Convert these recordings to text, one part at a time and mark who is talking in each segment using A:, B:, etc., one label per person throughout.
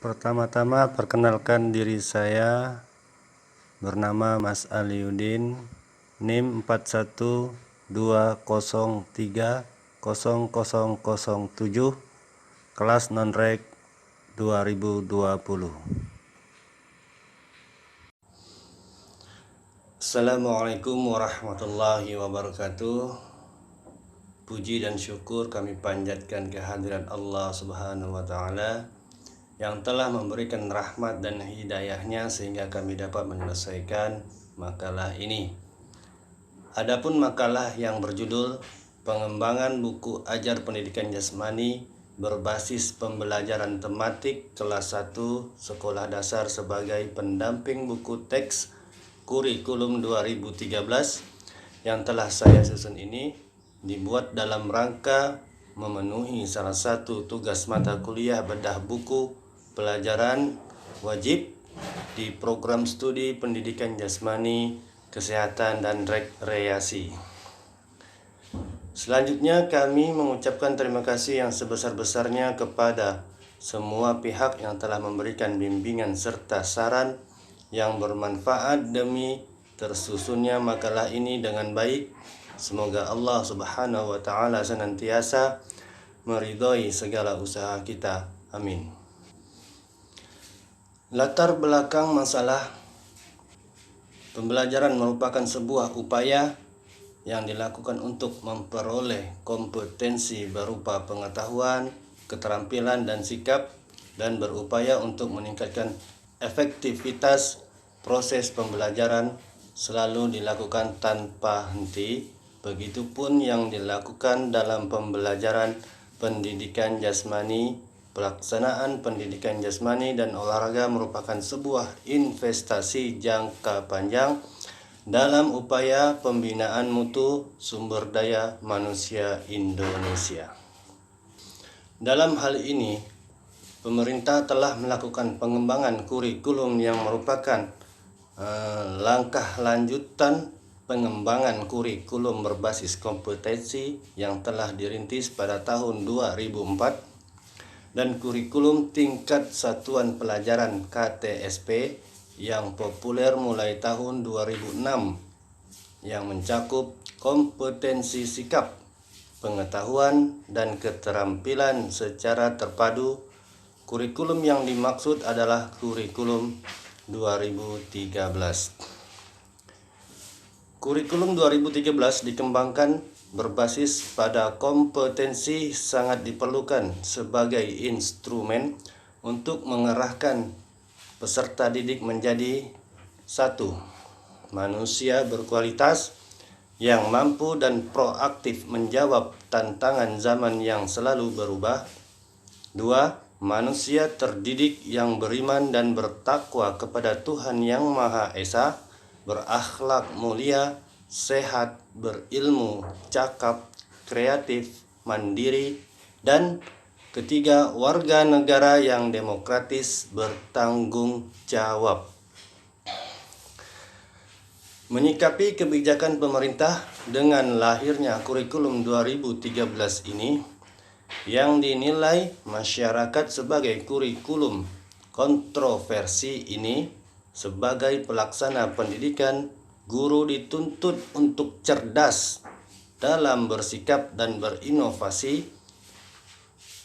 A: Pertama-tama perkenalkan diri saya, bernama Mas Aliuddin, NIM 4120300007, kelas non-reg 2020. Assalamualaikum warahmatullahi wabarakatuh. Puji dan syukur kami panjatkan kehadirat Allah Subhanahu wa Ta'ala yang telah memberikan rahmat dan hidayahnya sehingga kami dapat menyelesaikan makalah ini. Adapun makalah yang berjudul Pengembangan Buku Ajar Pendidikan Jasmani berbasis pembelajaran tematik kelas 1 Sekolah Dasar sebagai pendamping buku teks kurikulum 2013 yang telah saya susun ini dibuat dalam rangka memenuhi salah satu tugas mata kuliah bedah buku pelajaran wajib di program studi pendidikan jasmani, kesehatan, dan rekreasi. Selanjutnya kami mengucapkan terima kasih yang sebesar-besarnya kepada semua pihak yang telah memberikan bimbingan serta saran yang bermanfaat demi tersusunnya makalah ini dengan baik. Semoga Allah Subhanahu wa Ta'ala senantiasa meridhoi segala usaha kita. Amin. Latar belakang masalah pembelajaran merupakan sebuah upaya yang dilakukan untuk memperoleh kompetensi berupa pengetahuan, keterampilan, dan sikap, dan berupaya untuk meningkatkan efektivitas proses pembelajaran selalu dilakukan tanpa henti. Begitupun yang dilakukan dalam pembelajaran pendidikan jasmani. Pelaksanaan pendidikan jasmani dan olahraga merupakan sebuah investasi jangka panjang dalam upaya pembinaan mutu sumber daya manusia Indonesia. Dalam hal ini, pemerintah telah melakukan pengembangan kurikulum yang merupakan langkah lanjutan pengembangan kurikulum berbasis kompetensi yang telah dirintis pada tahun 2004 dan kurikulum tingkat satuan pelajaran KTSP yang populer mulai tahun 2006 yang mencakup kompetensi sikap, pengetahuan, dan keterampilan secara terpadu. Kurikulum yang dimaksud adalah kurikulum 2013. Kurikulum 2013 dikembangkan berbasis pada kompetensi sangat diperlukan sebagai instrumen untuk mengarahkan peserta didik menjadi 1. Manusia berkualitas yang mampu dan proaktif menjawab tantangan zaman yang selalu berubah. 2. Manusia terdidik yang beriman dan bertakwa kepada Tuhan Yang Maha Esa, berakhlak mulia, sehat, berilmu, cakap, kreatif, mandiri, dan ketiga, warga negara yang demokratis bertanggung jawab. Menyikapi kebijakan pemerintah dengan lahirnya kurikulum 2013 ini yang dinilai masyarakat sebagai kurikulum kontroversi ini, sebagai pelaksana pendidikan, guru dituntut untuk cerdas dalam bersikap dan berinovasi,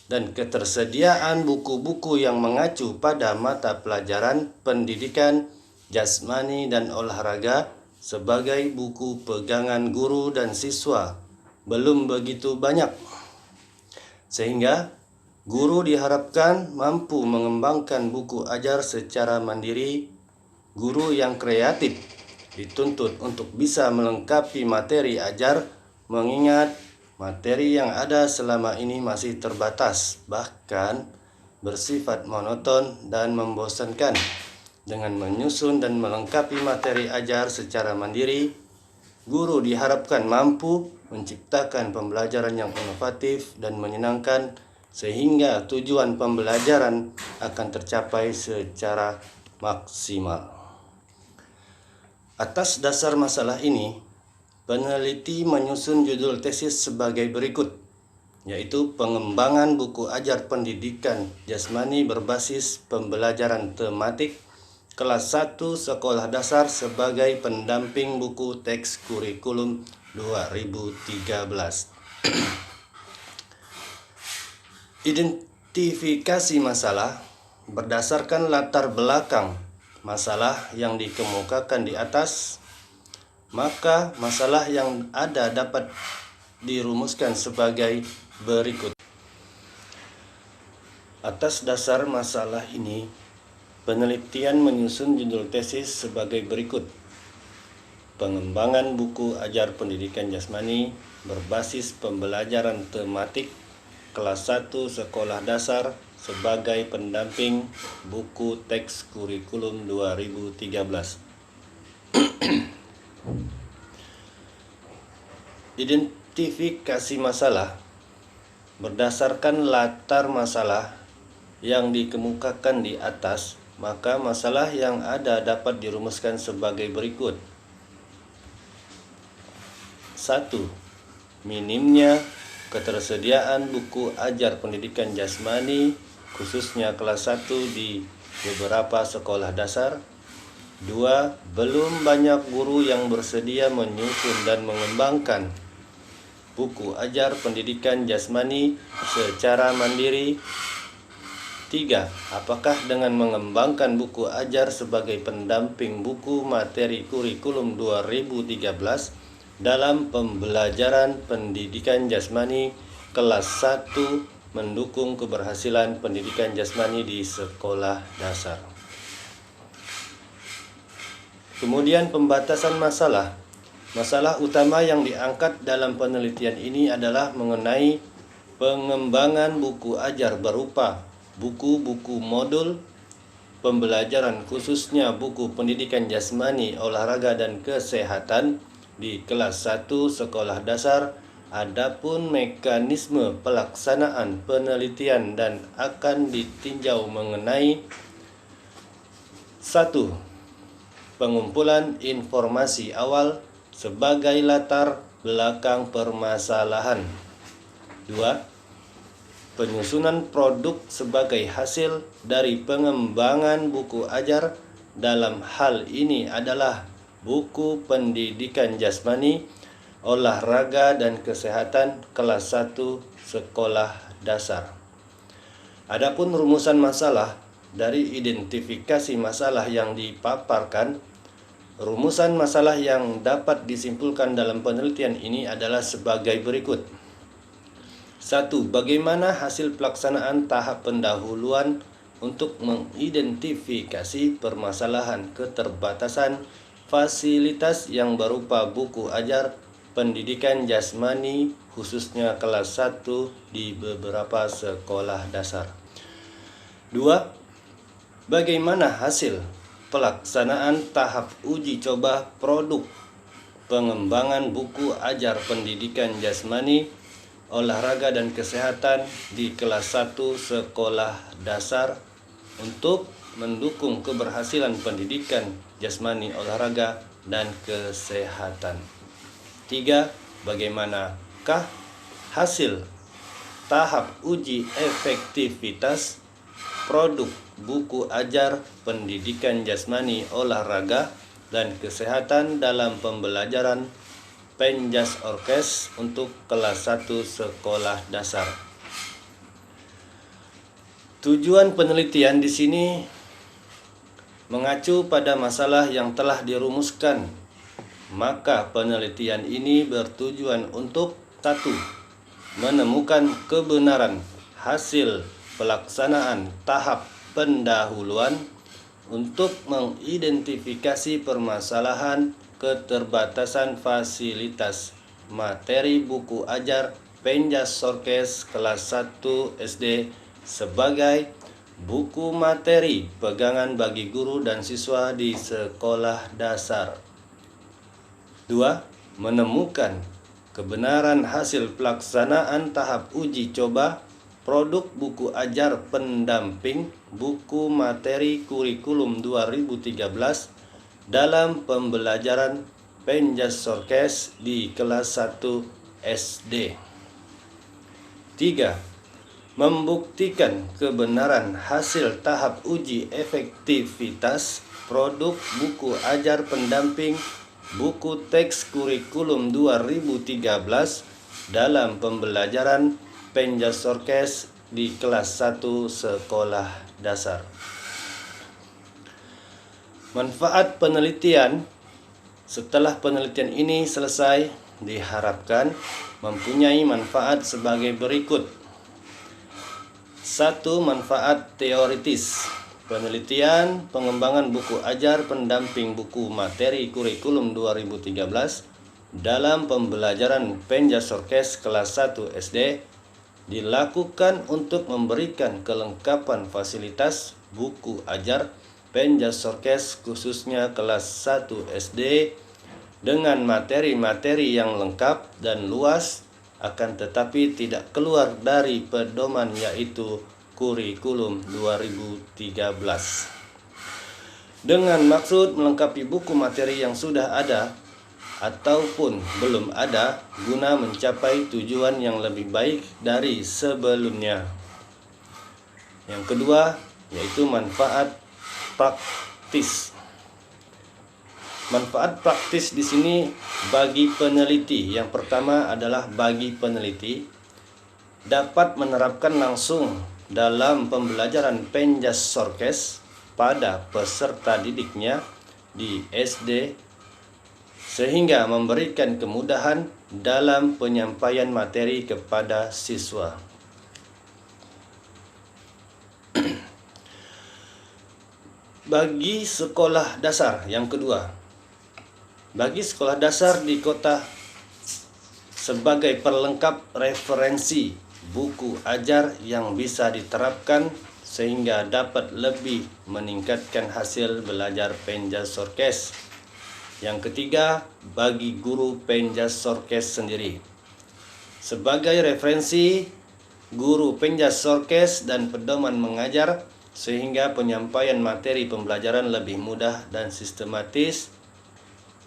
A: dan ketersediaan buku-buku yang mengacu pada mata pelajaran pendidikan jasmani dan olahraga sebagai buku pegangan guru dan siswa belum begitu banyak, sehingga guru diharapkan mampu mengembangkan buku ajar secara mandiri. Guru yang kreatif dituntut untuk bisa melengkapi materi ajar, mengingat materi yang ada selama ini masih terbatas, bahkan bersifat monoton dan membosankan. Dengan menyusun dan melengkapi materi ajar secara mandiri, guru diharapkan mampu menciptakan pembelajaran yang inovatif dan menyenangkan sehingga tujuan pembelajaran akan tercapai secara maksimal. Atas dasar masalah ini, peneliti menyusun judul tesis sebagai berikut. yaitu pengembangan buku ajar pendidikan jasmani berbasis pembelajaran tematik kelas 1 sekolah dasar sebagai pendamping buku teks kurikulum 2013. Identifikasi masalah berdasarkan latar belakang masalah yang dikemukakan di atas, maka masalah yang ada dapat dirumuskan sebagai berikut. Atas dasar masalah ini, penelitian menyusun judul tesis sebagai berikut. Pengembangan buku ajar pendidikan jasmani berbasis pembelajaran tematik kelas 1 sekolah dasar sebagai pendamping buku teks kurikulum 2013. Identifikasi masalah berdasarkan latar masalah yang dikemukakan di atas, maka masalah yang ada dapat dirumuskan sebagai berikut. 1. Minimnya ketersediaan buku ajar pendidikan jasmani khususnya kelas 1 di beberapa sekolah dasar. 2. Belum banyak guru yang bersedia menyusun dan mengembangkan buku ajar pendidikan jasmani secara mandiri. 3. Apakah dengan mengembangkan buku ajar sebagai pendamping buku materi kurikulum 2013 dalam pembelajaran pendidikan jasmani kelas 1 mendukung keberhasilan pendidikan jasmani di sekolah dasar? Kemudian pembatasan masalah. Masalah utama yang diangkat dalam penelitian ini adalah mengenai pengembangan buku ajar berupa buku-buku modul pembelajaran khususnya buku pendidikan jasmani, olahraga dan kesehatan di kelas 1 sekolah dasar. Adapun mekanisme pelaksanaan penelitian dan akan ditinjau mengenai 1. Pengumpulan informasi awal sebagai latar belakang permasalahan. 2. Penyusunan produk sebagai hasil dari pengembangan buku ajar. Dalam hal ini adalah buku pendidikan jasmani, olahraga dan kesehatan kelas 1 sekolah dasar. Adapun rumusan masalah dari identifikasi masalah yang dipaparkan, rumusan masalah yang dapat disimpulkan dalam penelitian ini adalah sebagai berikut. 1. Bagaimana hasil pelaksanaan tahap pendahuluan untuk mengidentifikasi permasalahan keterbatasan fasilitas yang berupa buku ajar pendidikan jasmani khususnya kelas 1 di beberapa sekolah dasar. 2. Bagaimana hasil pelaksanaan tahap uji coba produk pengembangan buku ajar pendidikan jasmani, olahraga dan kesehatan di kelas 1 sekolah dasar untuk mendukung keberhasilan pendidikan jasmani, olahraga dan kesehatan. 3. Bagaimanakah hasil tahap uji efektivitas produk buku ajar pendidikan jasmani, olahraga dan kesehatan dalam pembelajaran Penjas Orkes untuk kelas 1 sekolah dasar. Tujuan penelitian di sini mengacu pada masalah yang telah dirumuskan. Maka penelitian ini bertujuan untuk 1. Menemukan kebenaran hasil pelaksanaan tahap pendahuluan untuk mengidentifikasi permasalahan keterbatasan fasilitas materi buku ajar Penjas Orkes kelas 1 SD sebagai buku materi pegangan bagi guru dan siswa di sekolah dasar. 2. Menemukan kebenaran hasil pelaksanaan tahap uji coba produk buku ajar pendamping buku materi kurikulum 2013 dalam pembelajaran Penjas Orkes di kelas 1 SD. 3. Membuktikan kebenaran hasil tahap uji efektivitas produk buku ajar pendamping buku teks kurikulum 2013 dalam pembelajaran Penjasorkes di kelas 1 sekolah dasar. Manfaat penelitian. Setelah penelitian ini selesai, diharapkan mempunyai manfaat sebagai berikut. 1. Manfaat teoritis. Penelitian pengembangan buku ajar pendamping buku materi kurikulum 2013 dalam pembelajaran Penjasorkes kelas 1 SD dilakukan untuk memberikan kelengkapan fasilitas buku ajar Penjasorkes khususnya kelas 1 SD dengan materi-materi yang lengkap dan luas, akan tetapi tidak keluar dari pedoman yaitu kurikulum 2013. Dengan maksud melengkapi buku materi yang sudah ada ataupun belum ada guna mencapai tujuan yang lebih baik dari sebelumnya. Yang kedua yaitu manfaat praktis. Manfaat praktis di sini bagi peneliti. Yang pertama adalah bagi peneliti dapat menerapkan langsung dalam pembelajaran Penjasorkes pada peserta didiknya di SD sehingga memberikan kemudahan dalam penyampaian materi kepada siswa. Bagi sekolah dasar yang kedua, bagi sekolah dasar di kota sebagai pelengkap referensi buku ajar yang bisa diterapkan sehingga dapat lebih meningkatkan hasil belajar Penjasorkes. Yang ketiga, bagi guru Penjasorkes sendiri sebagai referensi guru Penjasorkes dan pedoman mengajar sehingga penyampaian materi pembelajaran lebih mudah dan sistematis.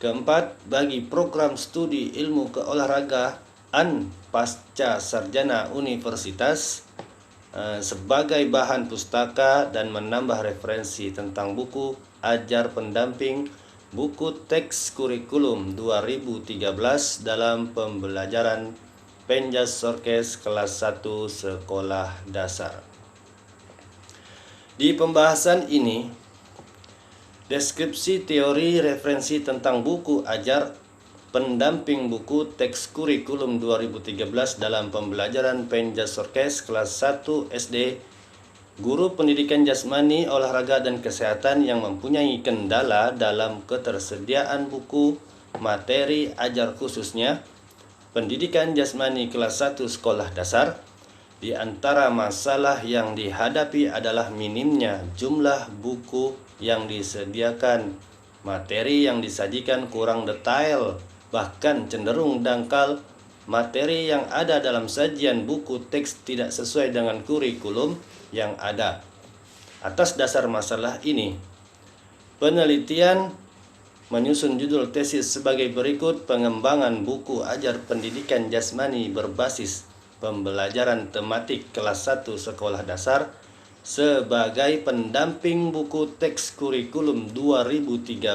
A: Keempat, bagi program studi ilmu keolahragaan pasca sarjana universitas sebagai bahan pustaka dan menambah referensi tentang buku ajar pendamping buku teks kurikulum 2013 dalam pembelajaran Penjasorkes kelas 1 sekolah dasar. Di pembahasan ini, deskripsi teori referensi tentang buku ajar pendamping buku teks kurikulum 2013 dalam pembelajaran Penjasorkes kelas 1 SD, guru pendidikan jasmani, olahraga dan kesehatan yang mempunyai kendala dalam ketersediaan buku materi ajar khususnya pendidikan jasmani kelas 1 sekolah dasar. Di antara masalah yang dihadapi adalah minimnya jumlah buku yang disediakan, materi yang disajikan kurang detail, bahkan cenderung dangkal, materi yang ada dalam sajian buku teks tidak sesuai dengan kurikulum yang ada. Atas dasar masalah ini, penelitian menyusun judul tesis sebagai berikut: pengembangan buku ajar pendidikan jasmani berbasis pembelajaran tematik kelas 1 sekolah dasar sebagai pendamping buku teks kurikulum 2013.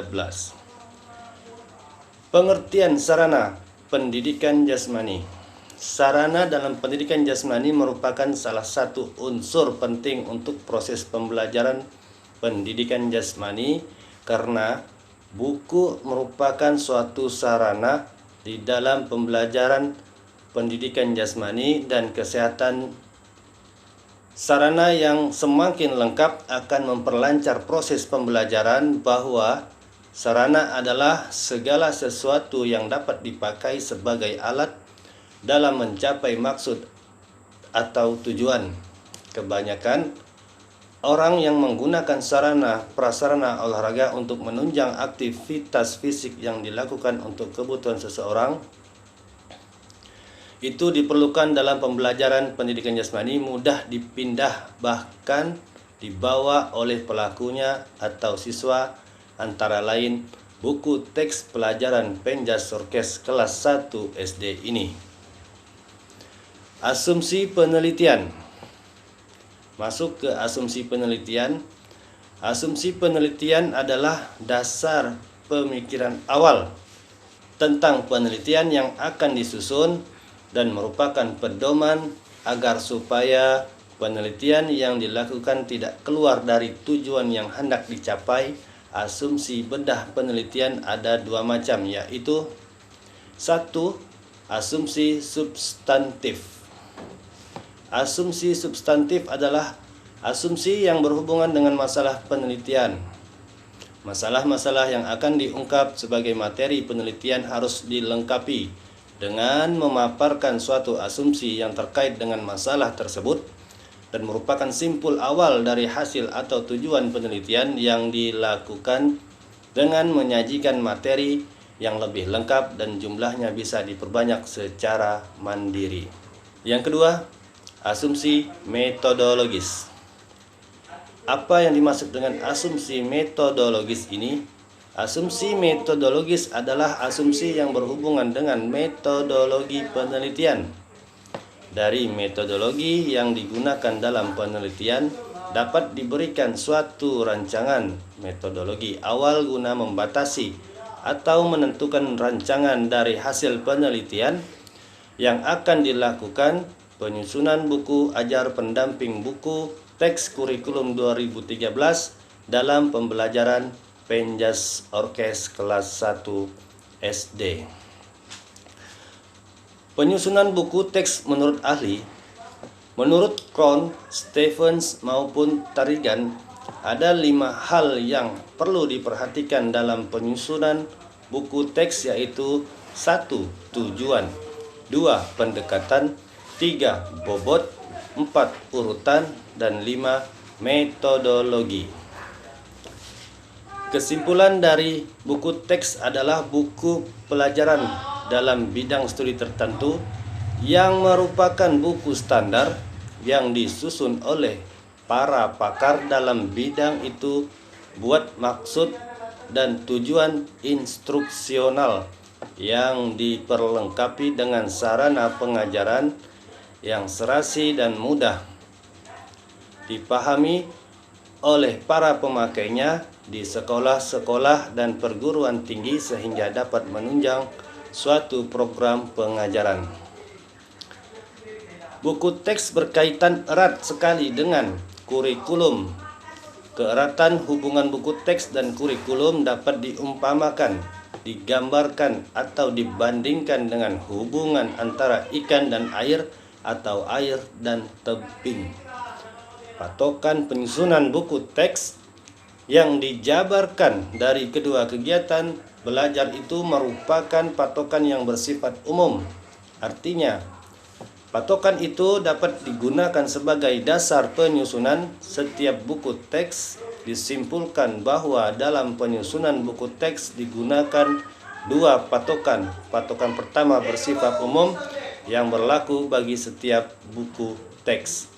A: Pengertian sarana pendidikan jasmani. Sarana dalam pendidikan jasmani merupakan salah satu unsur penting untuk proses pembelajaran pendidikan jasmani karena buku merupakan suatu sarana di dalam pembelajaran pendidikan jasmani dan kesehatan. Sarana yang semakin lengkap akan memperlancar proses pembelajaran, bahwa sarana adalah segala sesuatu yang dapat dipakai sebagai alat dalam mencapai maksud atau tujuan. Kebanyakan orang yang menggunakan sarana prasarana olahraga untuk menunjang aktivitas fisik yang dilakukan untuk kebutuhan seseorang itu diperlukan dalam pembelajaran pendidikan jasmani mudah dipindah bahkan dibawa oleh pelakunya atau siswa, antara lain buku teks pelajaran Penjasorkes kelas 1 SD ini. Asumsi penelitian. Masuk ke asumsi penelitian. Asumsi penelitian adalah dasar pemikiran awal tentang penelitian yang akan disusun dan merupakan pedoman agar supaya penelitian yang dilakukan tidak keluar dari tujuan yang hendak dicapai. Asumsi bedah penelitian ada dua macam, yaitu satu, asumsi substantif. Asumsi substantif adalah asumsi yang berhubungan dengan masalah penelitian. Masalah-masalah yang akan diungkap sebagai materi penelitian harus dilengkapi dengan memaparkan suatu asumsi yang terkait dengan masalah tersebut dan merupakan simpul awal dari hasil atau tujuan penelitian yang dilakukan dengan menyajikan materi yang lebih lengkap dan jumlahnya bisa diperbanyak secara mandiri. Yang kedua, asumsi metodologis. Apa yang dimaksud dengan asumsi metodologis ini? Asumsi metodologis adalah asumsi yang berhubungan dengan metodologi penelitian. Dari metodologi yang digunakan dalam penelitian dapat diberikan suatu rancangan metodologi awal guna membatasi atau menentukan rancangan dari hasil penelitian yang akan dilakukan. Penyusunan buku ajar pendamping buku teks kurikulum 2013 dalam pembelajaran penjas orkes kelas 1 SD. Penyusunan buku teks menurut ahli, menurut Krohn, Stephens maupun Tarigan, ada 5 hal yang perlu diperhatikan dalam penyusunan buku teks, yaitu 1. Tujuan, 2. Pendekatan, 3. Bobot, 4. Urutan, dan 5. Metodologi. Kesimpulan dari buku teks adalah buku pelajaran dalam bidang studi tertentu yang merupakan buku standar yang disusun oleh para pakar dalam bidang itu buat maksud dan tujuan instruksional yang diperlengkapi dengan sarana pengajaran yang serasi dan mudah dipahami oleh para pemakainya di sekolah-sekolah dan perguruan tinggi sehingga dapat menunjang suatu program pengajaran. Buku teks berkaitan erat sekali dengan kurikulum. Keeratan hubungan buku teks dan kurikulum dapat diumpamakan, digambarkan atau dibandingkan dengan hubungan antara ikan dan air atau air dan tebing. Patokan penyusunan buku teks yang dijabarkan dari kedua kegiatan belajar itu merupakan patokan yang bersifat umum. Artinya, patokan itu dapat digunakan sebagai dasar penyusunan setiap buku teks. Disimpulkan bahwa dalam penyusunan buku teks digunakan 2 patokan. Patokan pertama bersifat umum yang berlaku bagi setiap buku teks.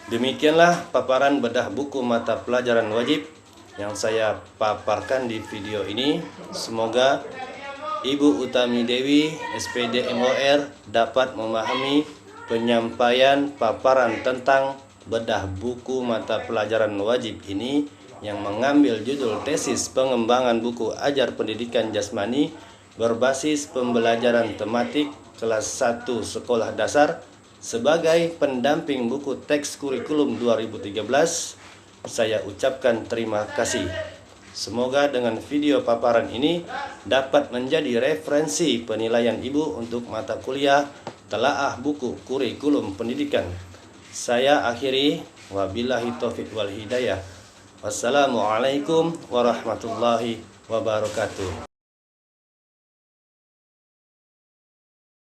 A: Demikianlah paparan bedah buku mata pelajaran wajib yang saya paparkan di video ini. Semoga Ibu Utami Dewi, SPD MOR, dapat memahami penyampaian paparan tentang bedah buku mata pelajaran wajib ini yang mengambil judul tesis pengembangan buku ajar pendidikan jasmani berbasis pembelajaran tematik kelas 1 sekolah dasar sebagai pendamping buku teks kurikulum 2013. Saya ucapkan terima kasih. Semoga dengan video paparan ini dapat menjadi referensi penilaian Ibu untuk mata kuliah telaah buku kurikulum pendidikan. Saya akhiri, wabillahi taufiq wal hidayah. Wassalamualaikum warahmatullahi wabarakatuh.